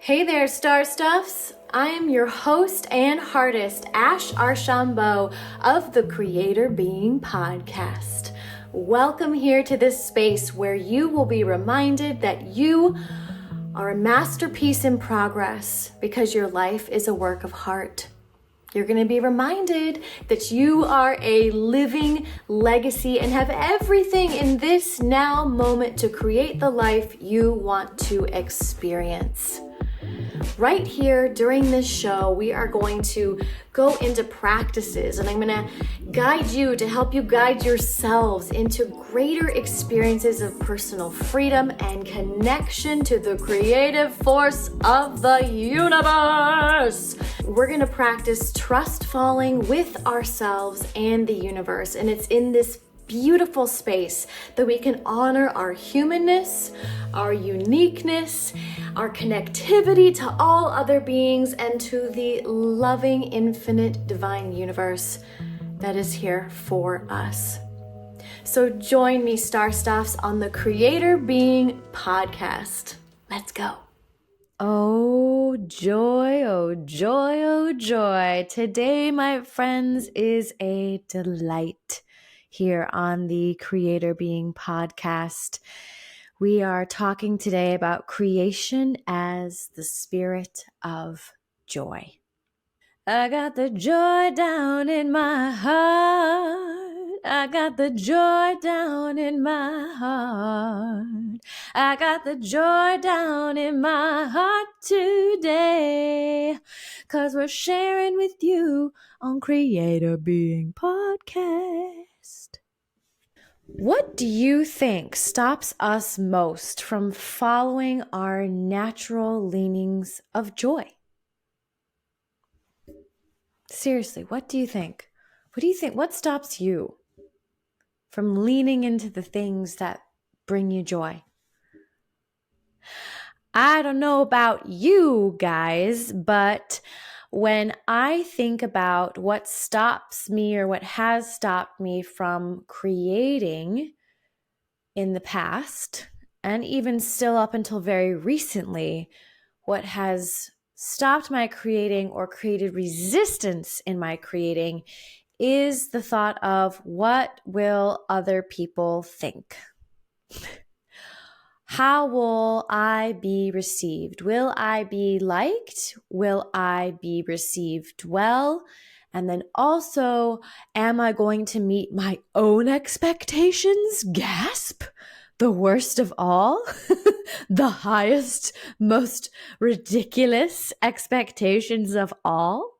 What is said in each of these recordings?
Hey there, Star Stuffs! I am your host and artist, Ash Archambault of the Creator Being Podcast. Welcome here to this space where you will be reminded that you are a masterpiece in progress because your life is a work of art. You're going to be reminded that you are a living legacy and have everything in this now moment to create the life you want to experience. Right here during this show, we are going to go into practices, and I'm going to guide you to help you guide yourselves into greater experiences of personal freedom and connection to the creative force of the universe. We're going to practice trust falling with ourselves and the universe, and it's in this beautiful space that we can honor our humanness, our uniqueness, our connectivity to all other beings, and to the loving, infinite, divine universe that is here for us. So join me, Star Stuffs, on the Creator Being Podcast. Let's go. Oh joy, oh joy, oh joy. Today, my friends, is a delight here on the Creator Being Podcast. We are talking today about creation as the spirit of joy. I got the joy down in my heart. I got the joy down in my heart. I got the joy down in my heart today, 'cause we're sharing with you on Creator Being Podcast. What do you think stops us most from following our natural leanings of joy? Seriously, what do you think? What do you think? What stops you from leaning into the things that bring you joy? I don't know about you guys, but when I think about what stops me or what has stopped me from creating in the past, and even still up until very recently, what has stopped my creating or created resistance in my creating is the thought of, what will other people think? How will I be received? Will I be liked? Will I be received well? And then also, am I going to meet my own expectations? Gasp! The worst of all? The highest, most ridiculous expectations of all?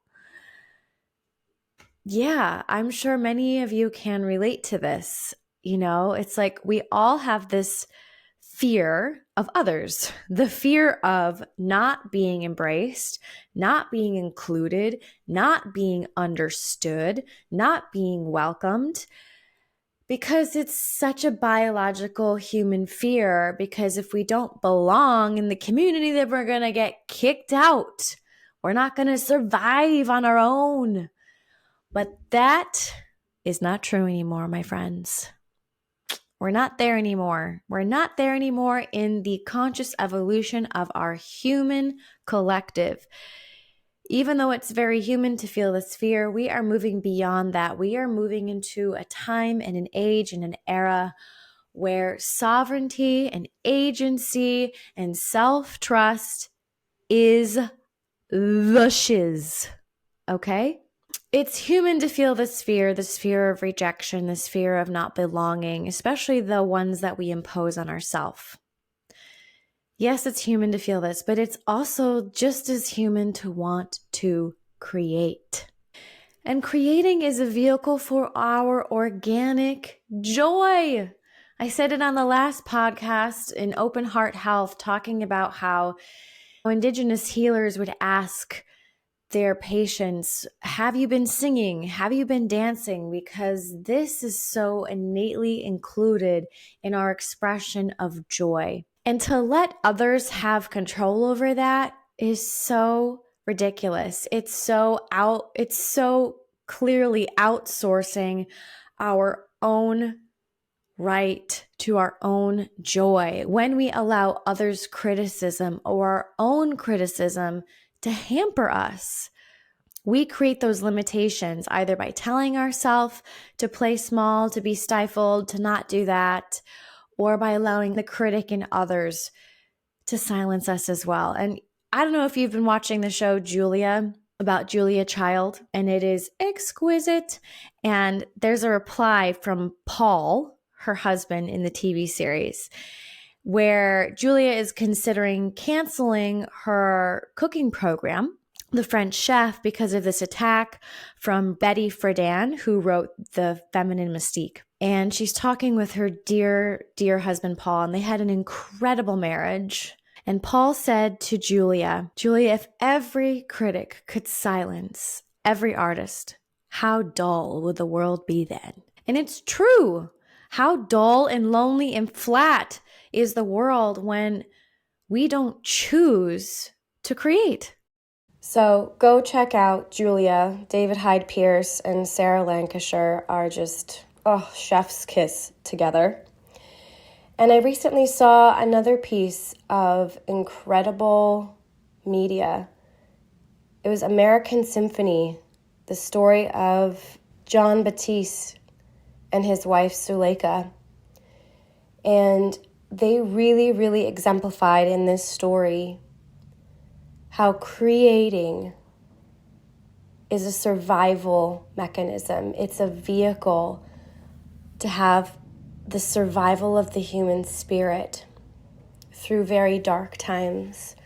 Yeah, I'm sure many of you can relate to this. You know, it's like we all have this fear of others, the fear of not being embraced, not being included, not being understood, not being welcomed, because it's such a biological human fear. Because if we don't belong in the community, then we're going to get kicked out. We're not going to survive on our own. But that is not true anymore, my friends. We're not there anymore. We're not there anymore in the conscious evolution of our human collective. Even though it's very human to feel this fear, we are moving beyond that. We are moving into a time and an age and an era where sovereignty and agency and self-trust is the shiz. Okay? It's human to feel this fear of rejection, this fear of not belonging, especially the ones that we impose on ourselves. Yes, it's human to feel this, but it's also just as human to want to create. And creating is a vehicle for our organic joy. I said it on the last podcast in Open Heart Health, talking about how Indigenous healers would ask their patients, have you been singing? Have you been dancing? Because this is so innately included in our expression of joy. And to let others have control over that is so ridiculous. It's so clearly outsourcing our own right to our own joy, when we allow others' criticism or our own criticism to hamper us, we create those limitations either by telling ourselves to play small, to be stifled, to not do that, or by allowing the critic in others to silence us as well. And I don't know if you've been watching the show Julia, about Julia Child, and it is exquisite. And there's a reply from Paul, her husband in the TV series, where Julia is considering canceling her cooking program, The French Chef, because of this attack from Betty Friedan, who wrote The Feminine Mystique. And she's talking with her dear, dear husband, Paul, and they had an incredible marriage. And Paul said to Julia, if every critic could silence every artist, how dull would the world be then? And it's true. How dull and lonely and flat is the world when we don't choose to create. So go check out Julia. David Hyde Pierce and Sarah Lancashire are just, chef's kiss together. And I recently saw another piece of incredible media. It was American Symphony, the story of John Batiste and his wife Suleika. And they really, really exemplified in this story how creating is a survival mechanism. It's a vehicle to have the survival of the human spirit through very dark times,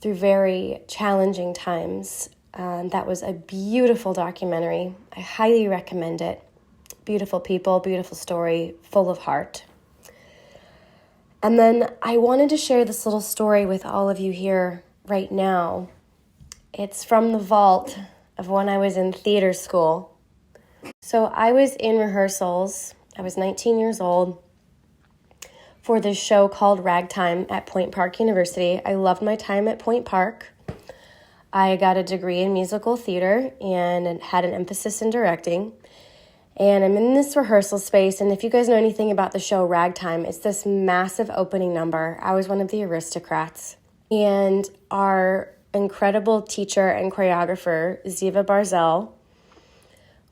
through very challenging times. That was a beautiful documentary. I highly recommend it. Beautiful people, beautiful story, full of heart. And then I wanted to share this little story with all of you here right now. It's from the vault of when I was in theater school. So I was in rehearsals. I was 19 years old for this show called Ragtime at Point Park University. I loved my time at Point Park. I got a degree in musical theater and had an emphasis in directing. And I'm in this rehearsal space, and if you guys know anything about the show Ragtime, it's this massive opening number. I was one of the aristocrats. And our incredible teacher and choreographer, Ziva Barzell,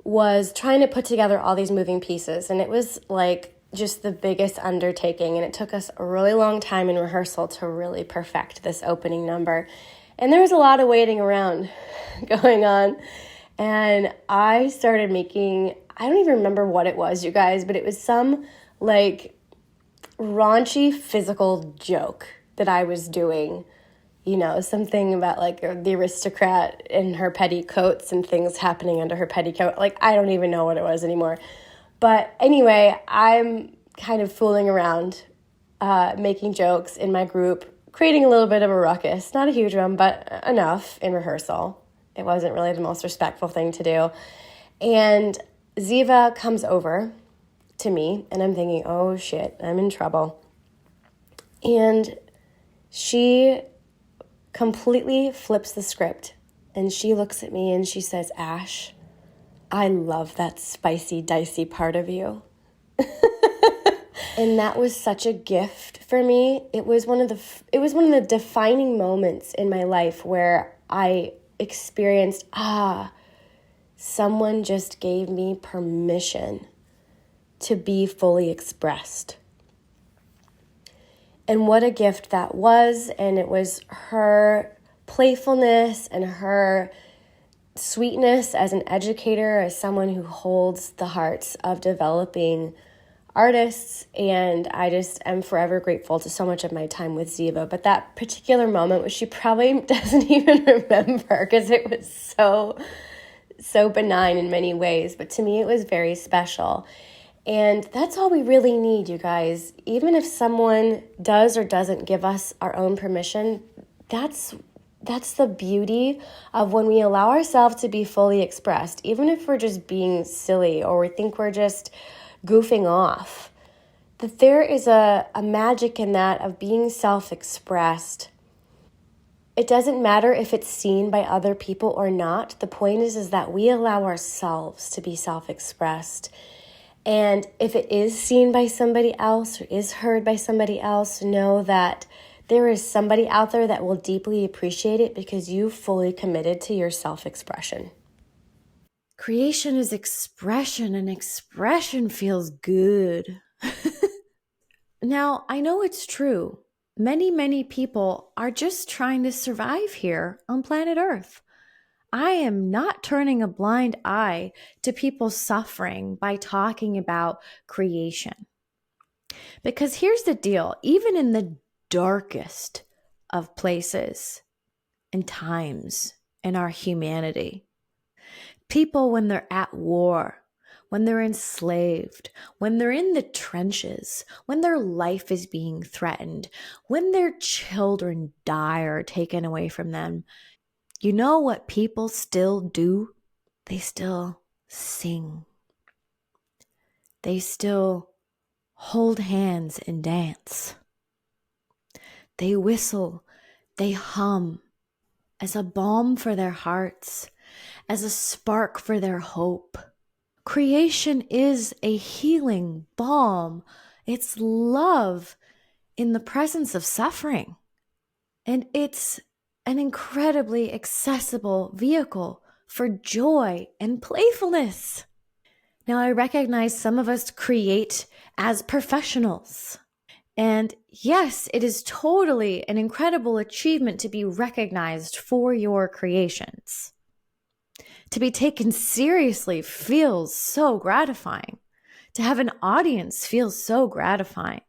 was trying to put together all these moving pieces. And it was like just the biggest undertaking. And it took us a really long time in rehearsal to really perfect this opening number. And there was a lot of waiting around going on. And I started making, I don't even remember what it was, you guys, but it was some like raunchy physical joke that I was doing. You know, something about like the aristocrat in her petticoats and things happening under her petticoat. Like, I don't even know what it was anymore. But anyway, I'm kind of fooling around, making jokes in my group, creating a little bit of a ruckus. Not a huge one, but enough in rehearsal. It wasn't really the most respectful thing to do. And Ziva comes over to me, and I'm thinking, oh shit, I'm in trouble. And she completely flips the script, and she looks at me and she says, Ash, I love that spicy, dicey part of you. And that was such a gift for me. It was one of the defining moments in my life where I experienced, someone just gave me permission to be fully expressed. And what a gift that was. And it was her playfulness and her sweetness as an educator, as someone who holds the hearts of developing artists. And I just am forever grateful to so much of my time with Ziva. But that particular moment, which she probably doesn't even remember because it was so benign in many ways, but to me it was very special. And that's all we really need, you guys. Even if someone does or doesn't give us our own permission, that's the beauty of when we allow ourselves to be fully expressed, even if we're just being silly or we think we're just goofing off, that there is a magic in that of being self-expressed. It doesn't matter if it's seen by other people or not. The point is that we allow ourselves to be self-expressed. And if it is seen by somebody else or is heard by somebody else, know that there is somebody out there that will deeply appreciate it because you fully committed to your self-expression. Creation is expression, and expression feels good. Now, I know it's true. Many people are just trying to survive here on planet Earth. I am not turning a blind eye to people suffering by talking about creation. Because here's the deal, even in the darkest of places and times in our humanity, people, when they're at war, when they're enslaved, when they're in the trenches, when their life is being threatened, when their children die or are taken away from them, you know what people still do? They still sing. They still hold hands and dance. They whistle, they hum as a balm for their hearts, as a spark for their hope. Creation is a healing balm. It's love in the presence of suffering. And it's an incredibly accessible vehicle for joy and playfulness. Now, I recognize some of us create as professionals. And yes, it is totally an incredible achievement to be recognized for your creations. To be taken seriously feels so gratifying. To have an audience feels so gratifying.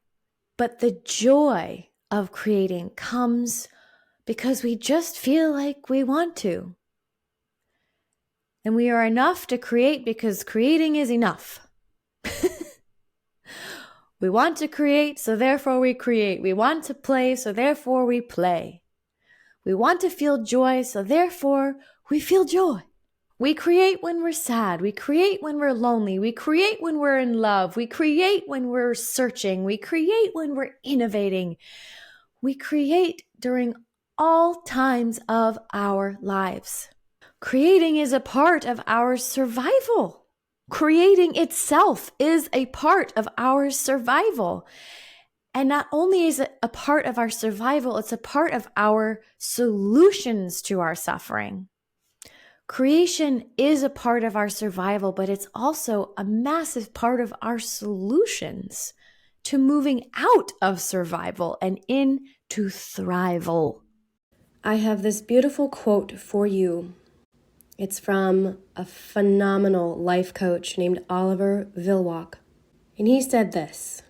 But the joy of creating comes because we just feel like we want to. And we are enough to create because creating is enough. We want to create, so therefore we create. We want to play, so therefore we play. We want to feel joy, so therefore we feel joy. We create when we're sad. We create when we're lonely. We create when we're in love. We create when we're searching. We create when we're innovating. We create during all times of our lives. Creating is a part of our survival. Creating itself is a part of our survival. And not only is it a part of our survival, it's a part of our solutions to our suffering. Creation is a part of our survival, but it's also a massive part of our solutions to moving out of survival and into thrival. I have this beautiful quote for you. It's from a phenomenal life coach named Oliver Vilwalk. And he said this: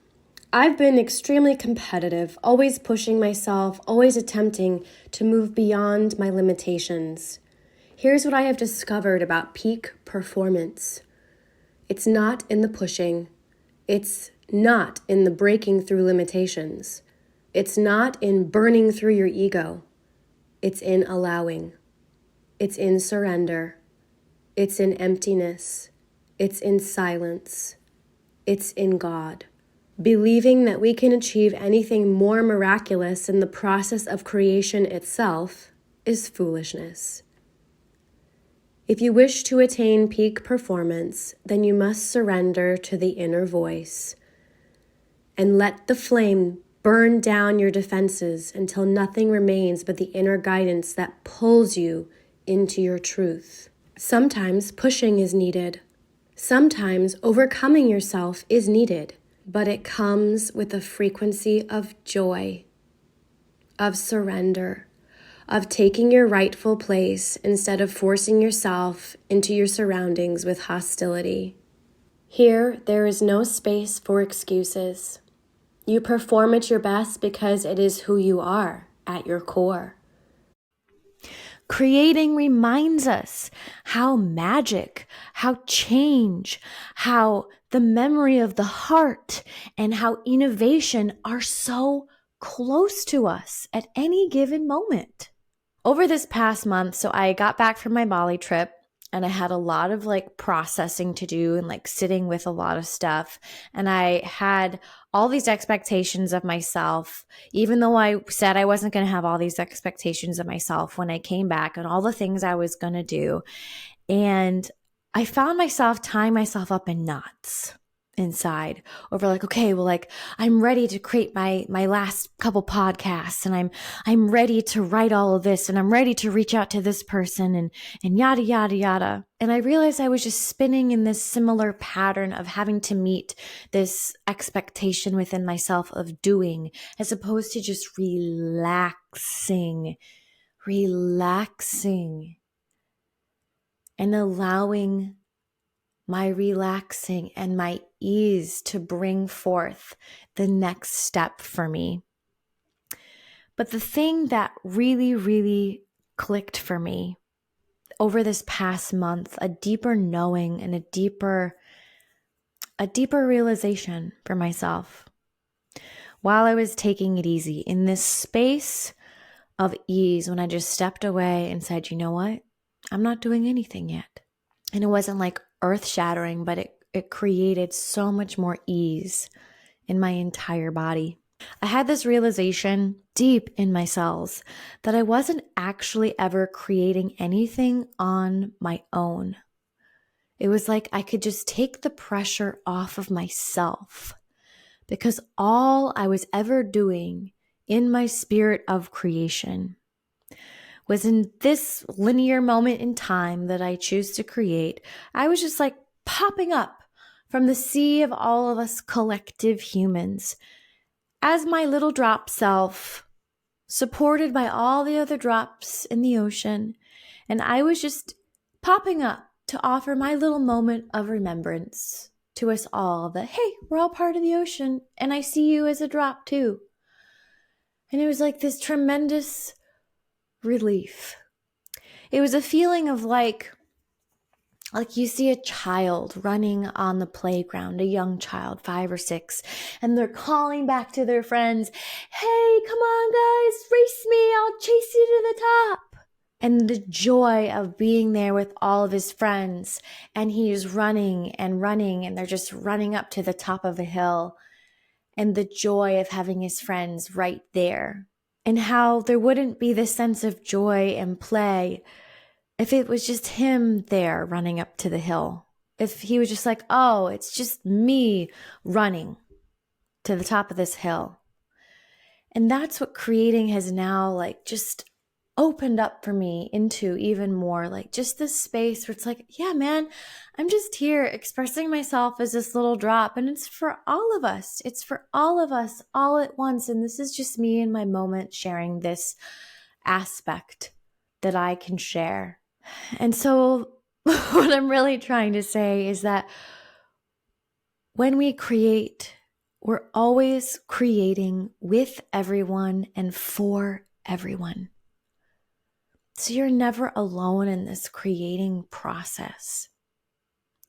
I've been extremely competitive, always pushing myself, always attempting to move beyond my limitations. Here's what I have discovered about peak performance. It's not in the pushing. It's not in the breaking through limitations. It's not in burning through your ego. It's in allowing. It's in surrender. It's in emptiness. It's in silence. It's in God. Believing that we can achieve anything more miraculous in the process of creation itself is foolishness. If you wish to attain peak performance, then you must surrender to the inner voice and let the flame burn down your defenses until nothing remains but the inner guidance that pulls you into your truth. Sometimes pushing is needed. Sometimes overcoming yourself is needed, but it comes with a frequency of joy, of surrender, of taking your rightful place instead of forcing yourself into your surroundings with hostility. Here, there is no space for excuses. You perform at your best because it is who you are at your core. Creating reminds us how magic, how change, how the memory of the heart, and how innovation are so close to us at any given moment. Over this past month, so I got back from my Bali trip and I had a lot of processing to do and sitting with a lot of stuff. And I had all these expectations of myself, even though I said I wasn't going to have all these expectations of myself when I came back and all the things I was going to do. And I found myself tying myself up in knots. inside over like, okay, well, like I'm ready to create my last couple podcasts, and I'm ready to write all of this, and I'm ready to reach out to this person, and yada yada yada. And I realized I was just spinning in this similar pattern of having to meet this expectation within myself of doing, as opposed to just relaxing and allowing my relaxing and my ease to bring forth the next step for me. But the thing that really, really clicked for me over this past month, a deeper knowing and a deeper realization for myself, while I was taking it easy in this space of ease, when I just stepped away and said, you know what? I'm not doing anything yet. And it wasn't like earth-shattering, but it created so much more ease in my entire body. I had this realization deep in my cells that I wasn't actually ever creating anything on my own. It was like I could just take the pressure off of myself, because all I was ever doing in my spirit of creation was in this linear moment in time that I choose to create. I was just like popping up from the sea of all of us collective humans as my little drop self, supported by all the other drops in the ocean. And I was just popping up to offer my little moment of remembrance to us all that, hey, we're all part of the ocean, and I see you as a drop too. And it was like this tremendous relief. It was a feeling of like you see a child running on the playground, a young child, 5 or 6, and they're calling back to their friends, hey, come on guys, race me, I'll chase you to the top. And the joy of being there with all of his friends, and he's running, and they're just running up to the top of a hill, and the joy of having his friends right there. And how there wouldn't be this sense of joy and play if it was just him there running up to the hill. If he was just like, oh, it's just me running to the top of this hill. And that's what creating has now like just opened up for me into even more, like just this space where it's like, yeah, man, I'm just here expressing myself as this little drop, and it's for all of us. It's for all of us all at once. And this is just me in my moment sharing this aspect that I can share. And so what I'm really trying to say is that when we create, we're always creating with everyone and for everyone. So you're never alone in this creating process.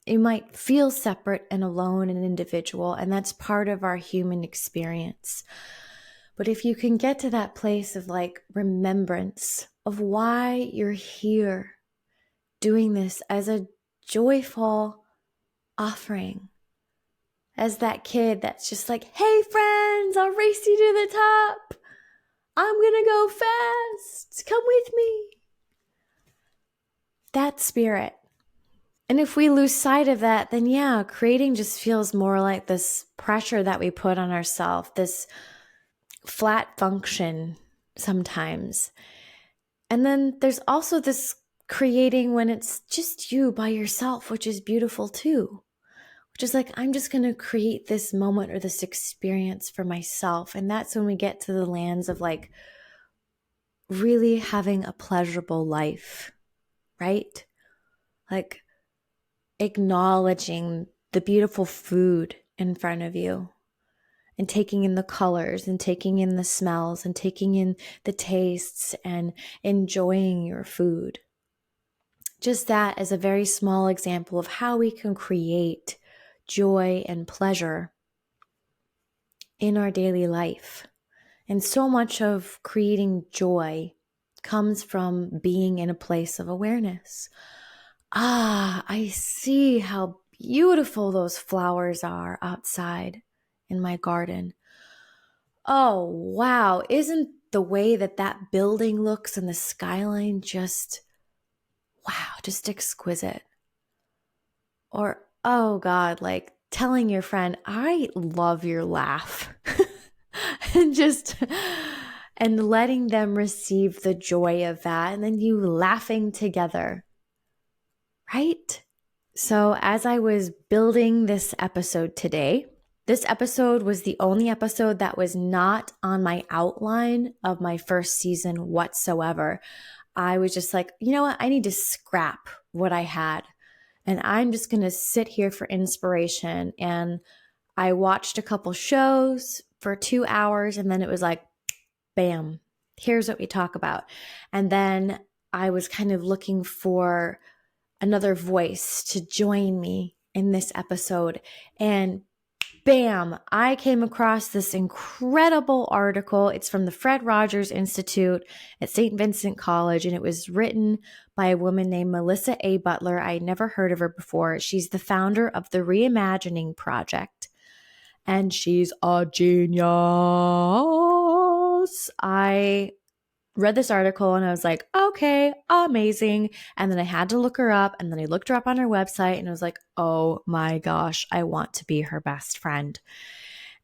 You might feel separate and alone and individual, and that's part of our human experience. But if you can get to that place of like remembrance of why you're here, doing this as a joyful offering, as that kid that's just like, hey friends, I'll race you to the top. I'm gonna go fast. Come with me. That spirit. And if we lose sight of that, then yeah, creating just feels more like this pressure that we put on ourselves, this flat function sometimes. And then there's also this creating when it's just you by yourself, which is beautiful too. Which is like, I'm just going to create this moment or this experience for myself. And that's when we get to the lands of like really having a pleasurable life, right? Like acknowledging the beautiful food in front of you, and taking in the colors, and taking in the smells, and taking in the tastes, and enjoying your food. Just that as a very small example of how we can create joy and pleasure in our daily life. And so much of creating joy comes from being in a place of awareness. I see how beautiful those flowers are outside in my garden. Oh, wow. Isn't the way that building looks and the skyline just, wow, just exquisite? Or, oh God, like telling your friend, I love your laugh. And letting them receive the joy of that, and then you laughing together, right? So as I was building this episode today, this episode was the only episode that was not on my outline of my first season whatsoever. I was just like, you know what? I need to scrap what I had, and I'm just going to sit here for inspiration. And I watched a couple shows for 2 hours, and then it was like, bam, here's what we talk about. And then I was kind of looking for another voice to join me in this episode. And bam, I came across this incredible article. It's from the Fred Rogers Institute at St. Vincent College, and it was written by a woman named Melissa A. Butler. I had never heard of her before. She's the founder of the Reimagining Project, and she's a genius. I read this article and I was like, okay, amazing. And then I had to look her up, and then I looked her up on her website and I was like, oh my gosh, I want to be her best friend.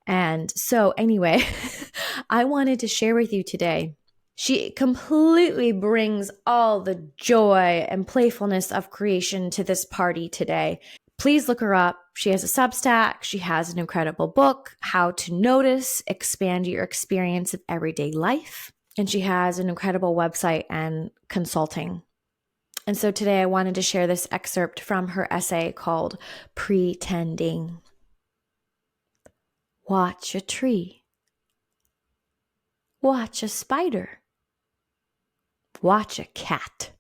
And so anyway, I wanted to share with you today. She completely brings all the joy and playfulness of creation to this party today. Please look her up. She has a Substack. She has an incredible book, How to Notice, Expand Your Experience of Everyday Life. And she has an incredible website and consulting. And so today I wanted to share this excerpt from her essay called Pretending. Watch a tree. Watch a spider. Watch a cat.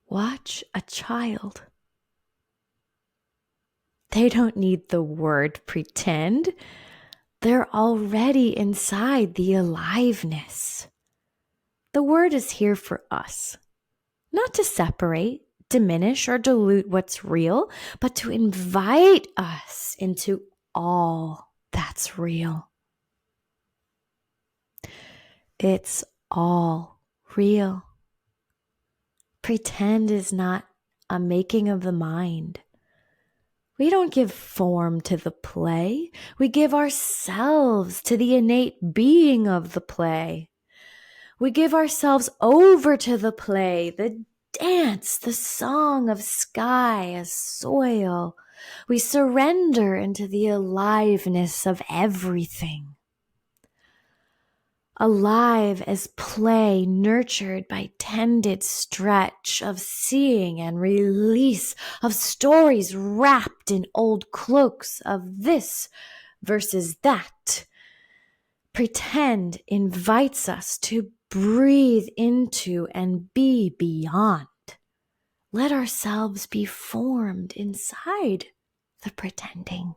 Watch a child. They don't need the word pretend. They're already inside the aliveness. The word is here for us, not to separate, diminish, or dilute what's real, but to invite us into all that's real. It's all real. Pretend is not a making of the mind. We don't give form to the play. We give ourselves to the innate being of the play. We give ourselves over to the play, the dance, the song of sky as soil. We surrender into the aliveness of everything. Alive as play, nurtured by tended stretch of seeing and release of stories wrapped in old cloaks of this versus that. Pretend invites us to breathe into and be beyond. Let ourselves be formed inside the pretending.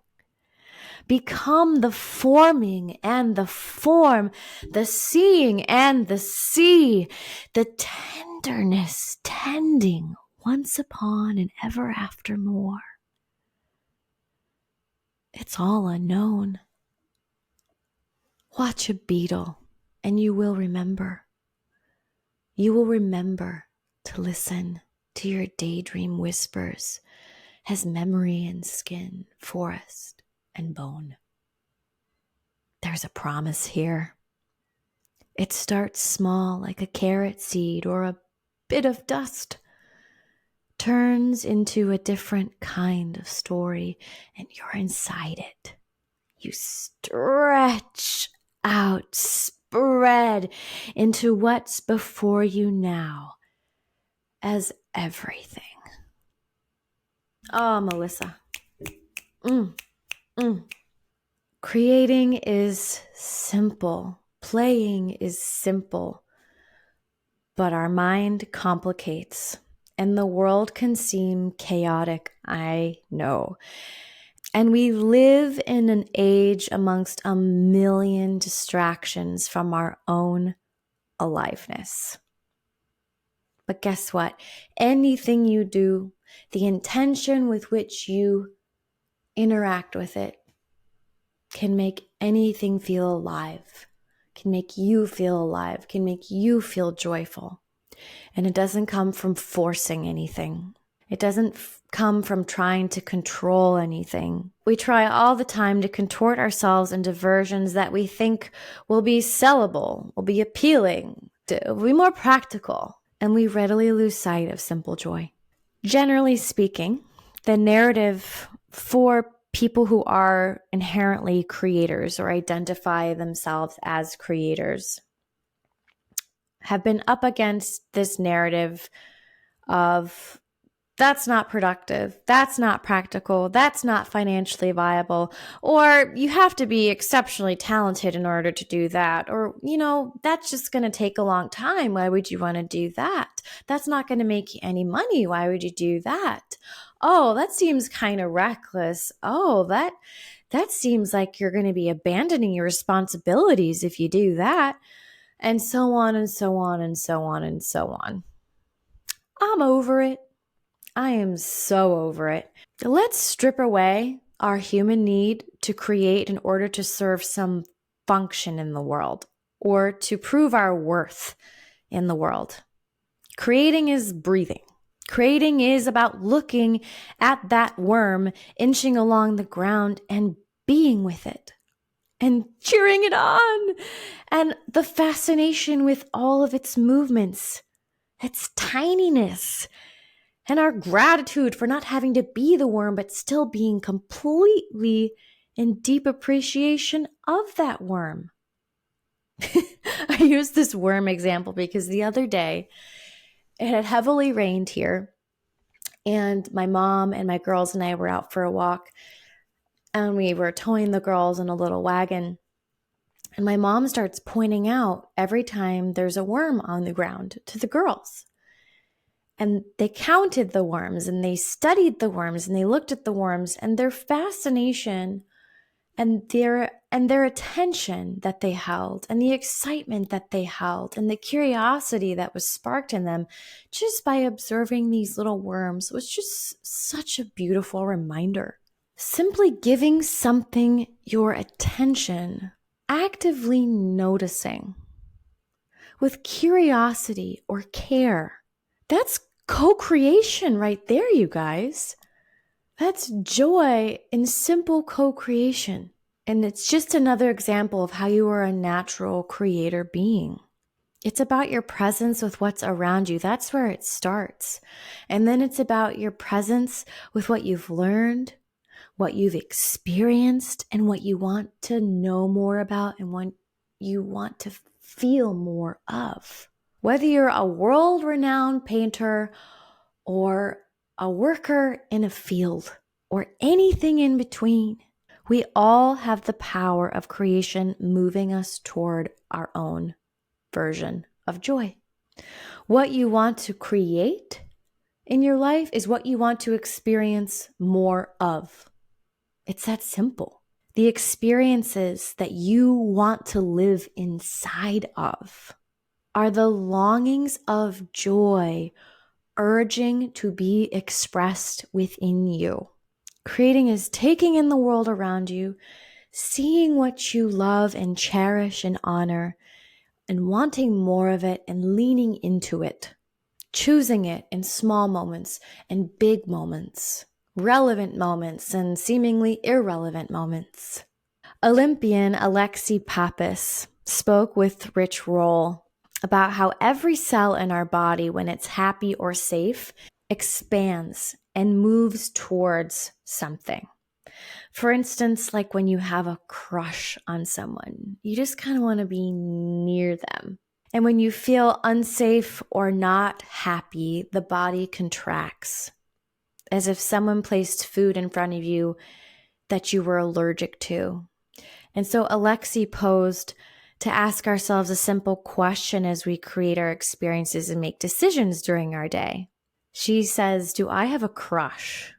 Become the forming and the form, the seeing and the see, the tenderness tending once upon and ever after more. It's all unknown. Watch a beetle and you will remember. You will remember to listen to your daydream whispers as memory and skin, forest and bone. There's a promise here. It starts small like a carrot seed or a bit of dust, turns into a different kind of story, and you're inside it. You stretch out, spread into what's before you now as everything. Oh, Melissa. Creating is simple. Playing is simple. But our mind complicates, and the world can seem chaotic, I know. And we live in an age amongst a million distractions from our own aliveness. But guess what? Anything you do, the intention with which you interact with it, can make anything feel alive, can make you feel alive, can make you feel joyful. And it doesn't come from forcing anything. It doesn't come from trying to control anything. We try all the time to contort ourselves into versions that we think will be sellable, will be appealing, will be more practical, and we readily lose sight of simple joy. Generally speaking, the narrative for people who are inherently creators or identify themselves as creators have been up against this narrative of that's not productive, that's not practical, that's not financially viable, or you have to be exceptionally talented in order to do that, or, that's just going to take a long time. Why would you want to do that? That's not going to make you any money. Why would you do that? Oh, that seems kind of reckless. Oh, that seems like you're going to be abandoning your responsibilities if you do that. And so on and so on and so on and so on. I'm over it. I am so over it. Let's strip away our human need to create in order to serve some function in the world or to prove our worth in the world. Creating is breathing. Creating is about looking at that worm inching along the ground and being with it and cheering it on, and the fascination with all of its movements, its tininess, and our gratitude for not having to be the worm, but still being completely in deep appreciation of that worm. I use this worm example because the other day it had heavily rained here, and my mom and my girls and I were out for a walk, and we were towing the girls in a little wagon. And my mom starts pointing out every time there's a worm on the ground to the girls. And they counted the worms and they studied the worms and they looked at the worms, and their fascination and their attention that they held and the excitement that they held and the curiosity that was sparked in them just by observing these little worms was just such a beautiful reminder. Simply giving something your attention, actively noticing with curiosity or care, that's co-creation right there, you guys. That's joy in simple co-creation. And it's just another example of how you are a natural creator being. It's about your presence with what's around you. That's where it starts. And then it's about your presence with what you've learned, what you've experienced, and what you want to know more about and what you want to feel more of. Whether you're a world-renowned painter or a worker in a field or anything in between, we all have the power of creation moving us toward our own version of joy. What you want to create in your life is what you want to experience more of. It's that simple. The experiences that you want to live inside of are the longings of joy urging to be expressed within you. Creating is taking in the world around you, seeing what you love and cherish and honor, and wanting more of it and leaning into it, choosing it in small moments and big moments, relevant moments and seemingly irrelevant moments. Olympian Alexi Pappas spoke with Rich Roll about how every cell in our body, when it's happy or safe, expands and moves towards something. For instance, like when you have a crush on someone, you just kind of want to be near them. And when you feel unsafe or not happy, the body contracts, as if someone placed food in front of you that you were allergic to. And so Alexi posed to ask ourselves a simple question as we create our experiences and make decisions during our day. She says, do I have a crush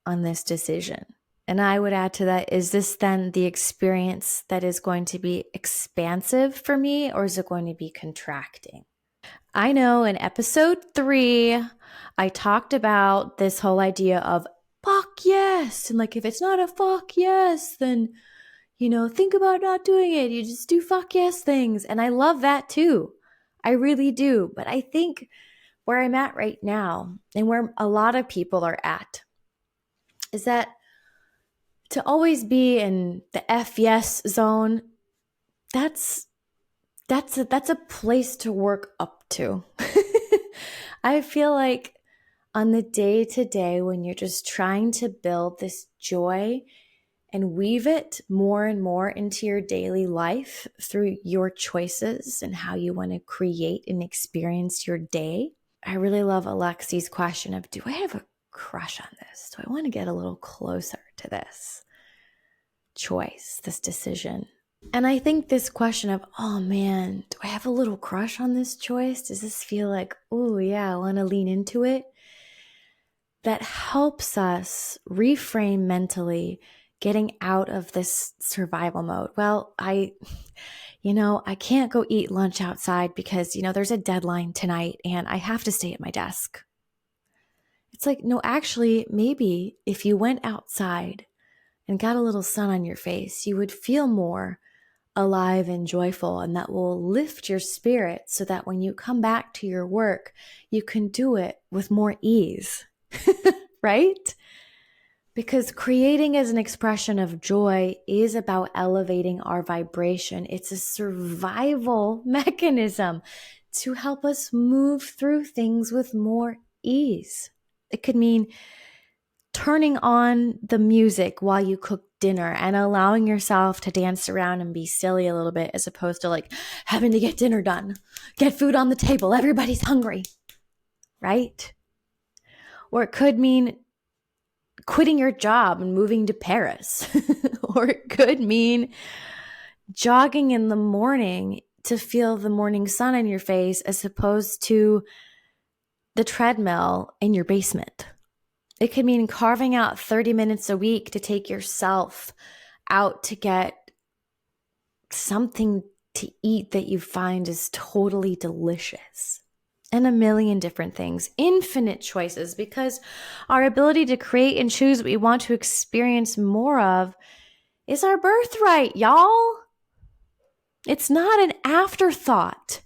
on this decision? And I would add to that, is this then the experience that is going to be expansive for me, or is it going to be contracting? I know in episode 3, I talked about this whole idea of fuck yes. And like, if it's not a fuck yes, then think about not doing it. You just do fuck yes things. And I love that too. I really do. But I think where I'm at right now and where a lot of people are at is that to always be in the F yes zone, that's a place to work up to. I feel like on the day to day, when you're just trying to build this joy and weave it more and more into your daily life through your choices and how you want to create and experience your day. I really love Alexi's question of, do I have a crush on this? Do I want to get a little closer to this choice, this decision? And I think this question of, oh man, do I have a little crush on this choice? Does this feel like, oh yeah, I want to lean into it? That helps us reframe mentally, getting out of this survival mode. Well, I can't go eat lunch outside because, there's a deadline tonight and I have to stay at my desk. It's like, no, actually, maybe if you went outside and got a little sun on your face, you would feel more alive and joyful, and that will lift your spirit so that when you come back to your work, you can do it with more ease, right? Because creating as an expression of joy is about elevating our vibration. It's a survival mechanism to help us move through things with more ease. It could mean turning on the music while you cook dinner and allowing yourself to dance around and be silly a little bit, as opposed to like having to get dinner done, get food on the table, everybody's hungry, right? Or it could mean quitting your job and moving to Paris. Or it could mean jogging in the morning to feel the morning sun on your face, as opposed to the treadmill in your basement. It could mean carving out 30 minutes a week to take yourself out to get something to eat that you find is totally delicious. And a million different things, infinite choices, because our ability to create and choose what we want to experience more of is our birthright, y'all. It's not an afterthought.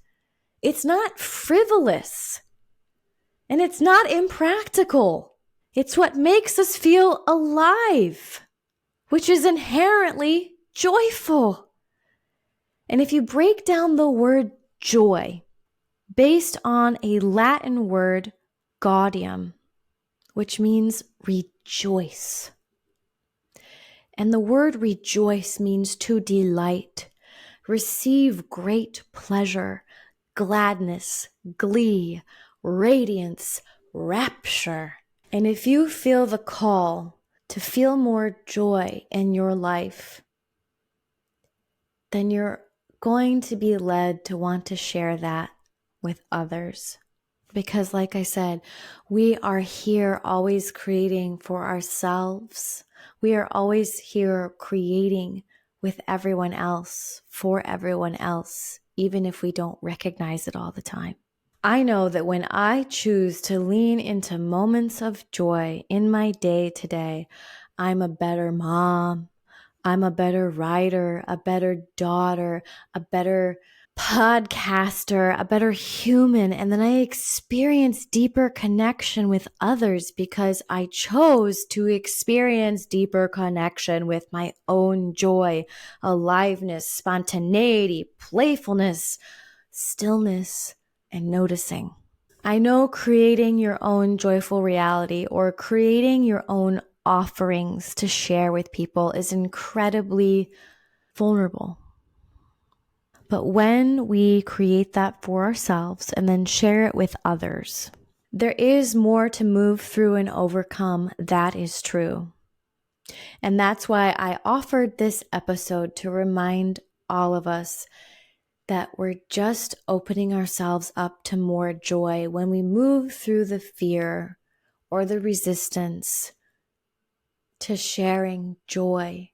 It's not frivolous. And it's not impractical. It's what makes us feel alive, which is inherently joyful. And if you break down the word joy based on a Latin word, gaudium, which means rejoice. And the word rejoice means to delight, receive great pleasure, gladness, glee, radiance, rapture. And if you feel the call to feel more joy in your life, then you're going to be led to want to share that with others. Because like I said, we are here always creating for ourselves. We are always here creating with everyone else, for everyone else, even if we don't recognize it all the time. I know that when I choose to lean into moments of joy in my day to day, I'm a better mom, I'm a better writer, a better daughter, a better podcaster, a better human. And then I experience deeper connection with others because I chose to experience deeper connection with my own joy, aliveness, spontaneity, playfulness, stillness, and noticing. I know creating your own joyful reality or creating your own offerings to share with people is incredibly vulnerable. But when we create that for ourselves and then share it with others, there is more to move through and overcome. That is true. And that's why I offered this episode to remind all of us that we're just opening ourselves up to more joy when we move through the fear or the resistance to sharing joy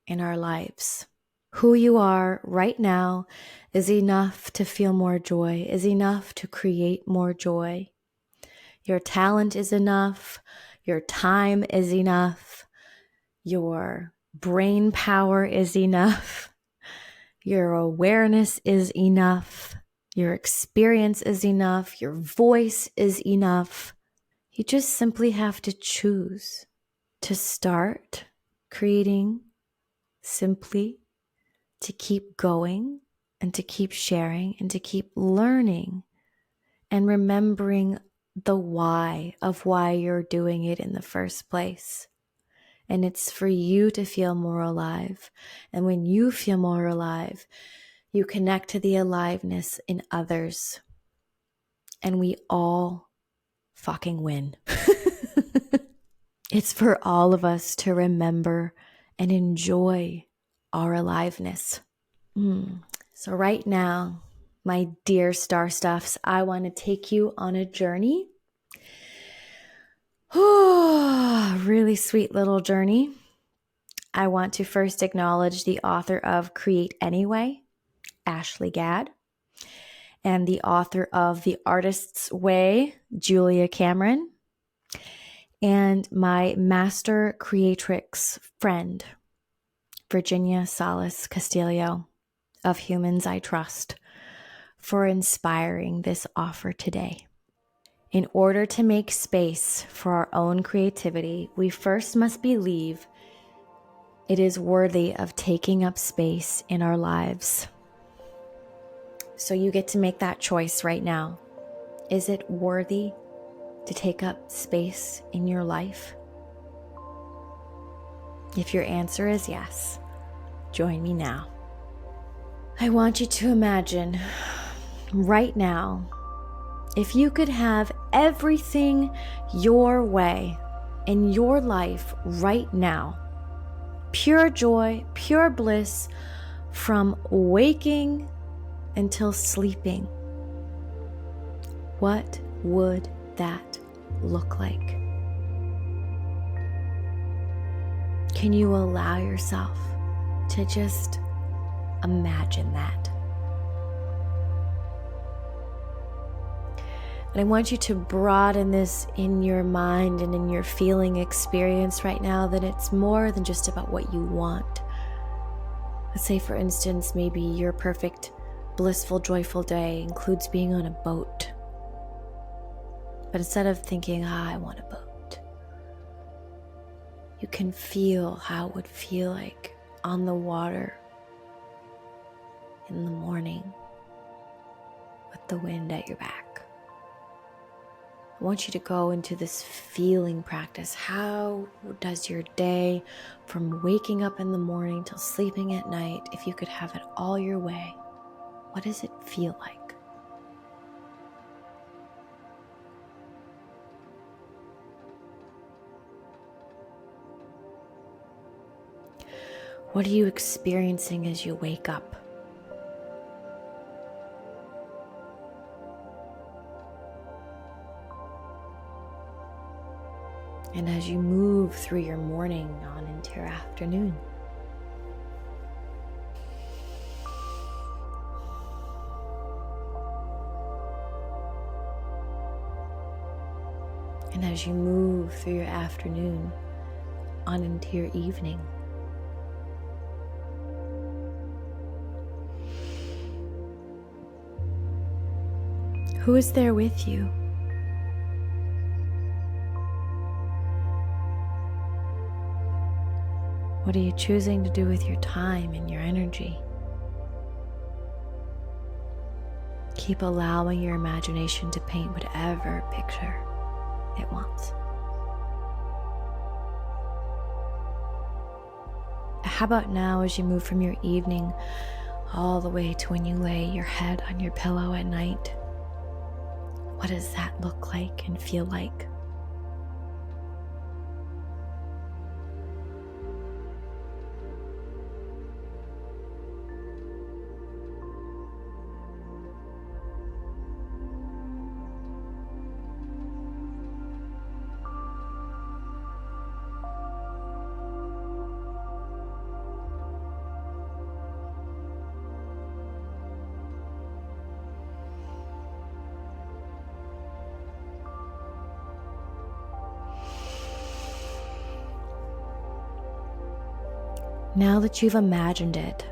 in our lives. Who you are right now is enough to feel more joy, is enough to create more joy. Your talent is enough. Your time is enough. Your brain power is enough. Your awareness is enough. Your experience is enough. Your voice is enough. You just simply have to choose to start creating simply to keep going and to keep sharing and to keep learning and remembering the why of why you're doing it in the first place. And it's for you to feel more alive. And when you feel more alive, you connect to the aliveness in others. And we all fucking win. It's for all of us to remember and enjoy our aliveness. So right now, my dear star stuffs, I want to take you on a journey. Really sweet little journey. I want to first acknowledge the author of Create Anyway, Ashley Gadd, and the author of The Artist's Way, Julia Cameron, and my master creatrix friend, Virginia Salas Castillo of Humans I Trust, for inspiring this offer today. In order to make space for our own creativity, we first must believe it is worthy of taking up space in our lives. So you get to make that choice right now. Is it worthy to take up space in your life? If your answer is yes, join me now. I want you to imagine right now, if you could have everything your way in your life right now, pure joy, pure bliss, from waking until sleeping, what would that look like? Can you allow yourself to just imagine that? And I want you to broaden this in your mind and in your feeling experience right now, that it's more than just about what you want. Let's say, for instance, maybe your perfect, blissful, joyful day includes being on a boat. But instead of thinking, I want a boat, you can feel how it would feel like on the water in the morning with the wind at your back. I want you to go into this feeling practice. How does your day, from waking up in the morning till sleeping at night, if you could have it all your way, what does it feel like? What are you experiencing as you wake up? And as you move through your morning on into your afternoon, and as you move through your afternoon on into your evening, who is there with you? What are you choosing to do with your time and your energy? Keep allowing your imagination to paint whatever picture it wants. How about now, as you move from your evening all the way to when you lay your head on your pillow at night? What does that look like and feel like? Now that you've imagined it,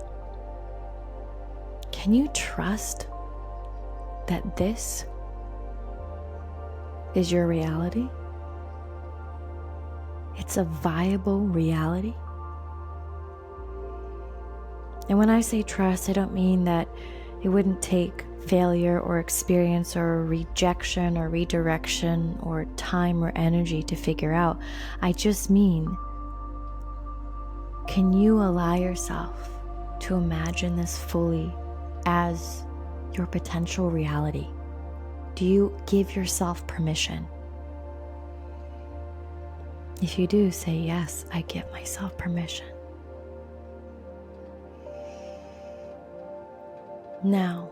can you trust that this is your reality? it's a viable reality. And when I say trust, I don't mean that it wouldn't take failure or experience or rejection or redirection or time or energy to figure out. I just mean, can you allow yourself to imagine this fully as your potential reality? Do you give yourself permission? If you do, say, yes, I give myself permission. Now,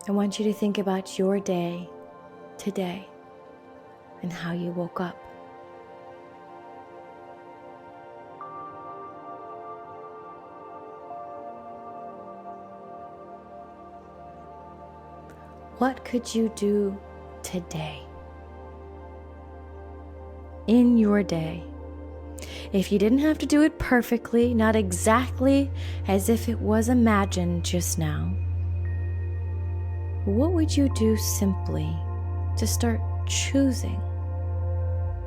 I want you to think about your day today and how you woke up. What could you do today? In your day. If you didn't have to do it perfectly, not exactly as if it was imagined just now, what would you do simply to start choosing,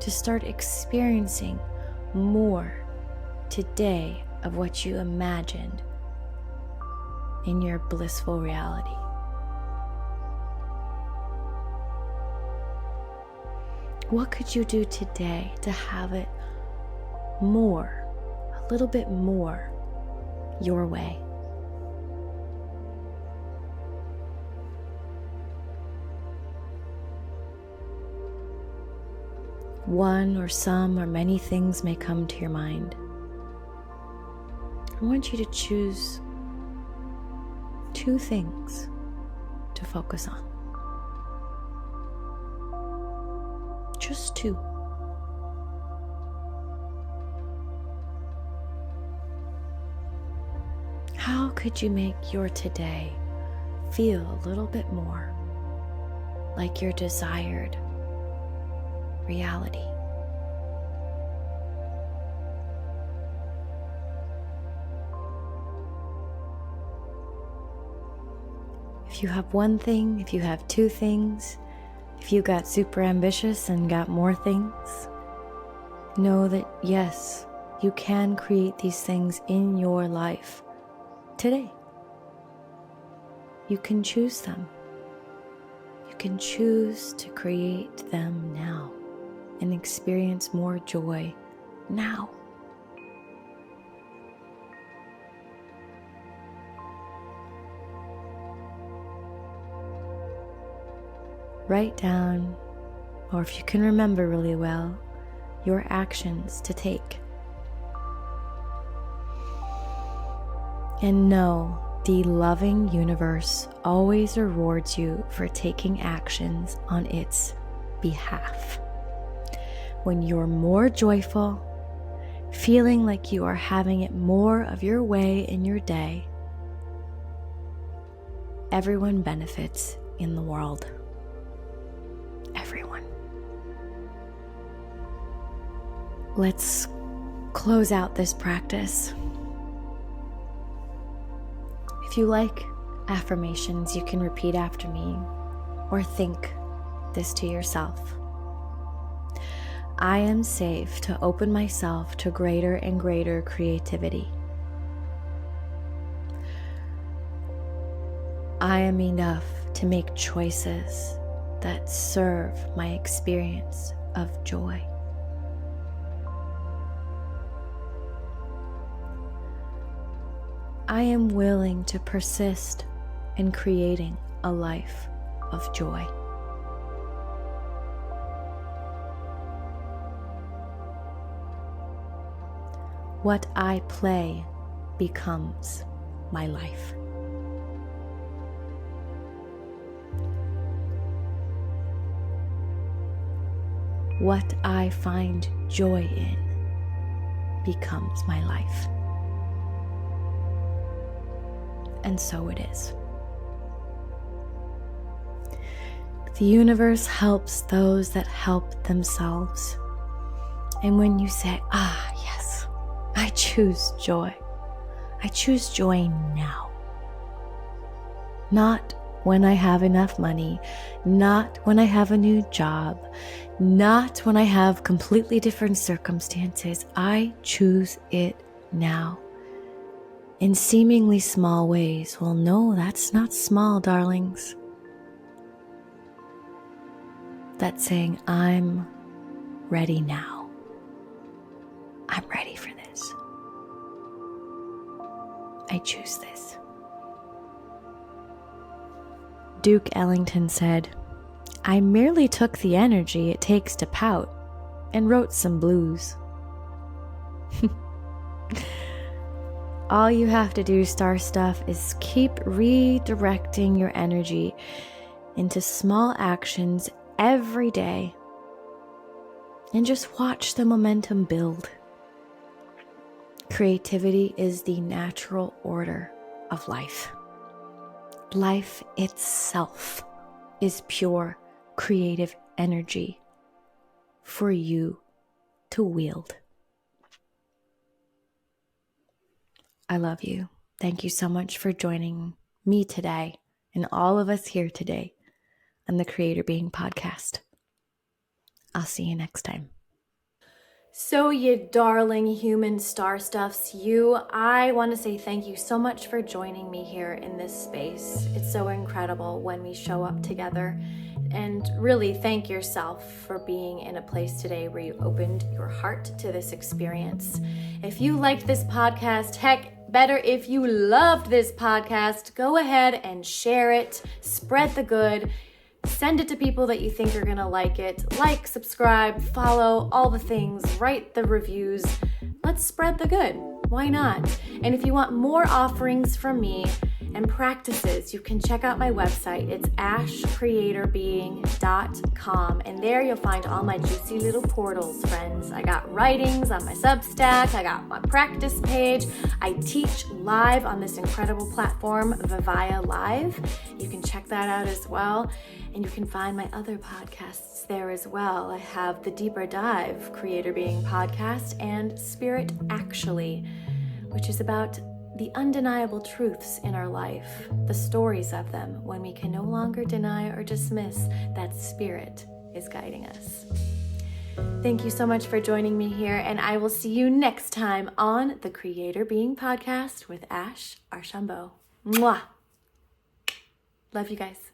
to start experiencing more today of what you imagined in your blissful reality? What could you do today to have it more, a little bit more, your way? One or some or many things may come to your mind. I want you to choose 2 things to focus on. Just 2. How could you make your today feel a little bit more like your desired reality? If you have 1 thing, if you have 2 things, if you got super ambitious and got more things, know that yes, you can create these things in your life today. You can choose them. You can choose to create them now and experience more joy now. Write down, or if you can remember really well, your actions to take. And know the loving universe always rewards you for taking actions on its behalf. When you're more joyful, feeling like you are having it more of your way in your day, everyone benefits in the world. Everyone. Let's close out this practice. If you like affirmations, you can repeat after me or think this to yourself. I am safe to open myself to greater and greater creativity. I am enough to make choices that serve my experience of joy. I am willing to persist in creating a life of joy. What I play becomes my life. What I find joy in becomes my life. And so it is. The universe helps those that help themselves. And when you say, yes, I choose joy. I choose joy now. Not when I have enough money, not when I have a new job, not when I have completely different circumstances. I choose it now. In seemingly small ways. Well, no, that's not small, darlings. That's saying, I'm ready now. I'm ready for this. I choose this. Duke Ellington said, I merely took the energy it takes to pout and wrote some blues. All you have to do, Star Stuff, is keep redirecting your energy into small actions every day and just watch the momentum build. Creativity is the natural order of life. Life itself is pure creative energy for you to wield. I love you. Thank you so much for joining me today and all of us here today on the Creator Being Podcast. I'll see you next time. So you darling human star stuffs, I want to say thank you so much for joining me here in this space. It's so incredible when we show up together, and really thank yourself for being in a place today where you opened your heart to this experience. If you liked this podcast, heck, better if you loved this podcast, go ahead and share it, spread the good. Send it to people that you think are going to like it. Like, subscribe, follow, all the things. Write the reviews. Let's spread the good. Why not? And if you want more offerings from me and practices, you can check out my website. It's ashcreatorbeing.com. And there you'll find all my juicy little portals, friends. I got writings on my Substack. I got my practice page. I teach live on this incredible platform, Vivaya Live. You can check that out as well. And you can find my other podcasts there as well. I have the Deeper Dive Creator Being Podcast and Spirit Actually, which is about the undeniable truths in our life, the stories of them when we can no longer deny or dismiss that spirit is guiding us. Thank you so much for joining me here, and I will see you next time on the Creator Being Podcast with Ash Archambault. Mwah! Love you guys.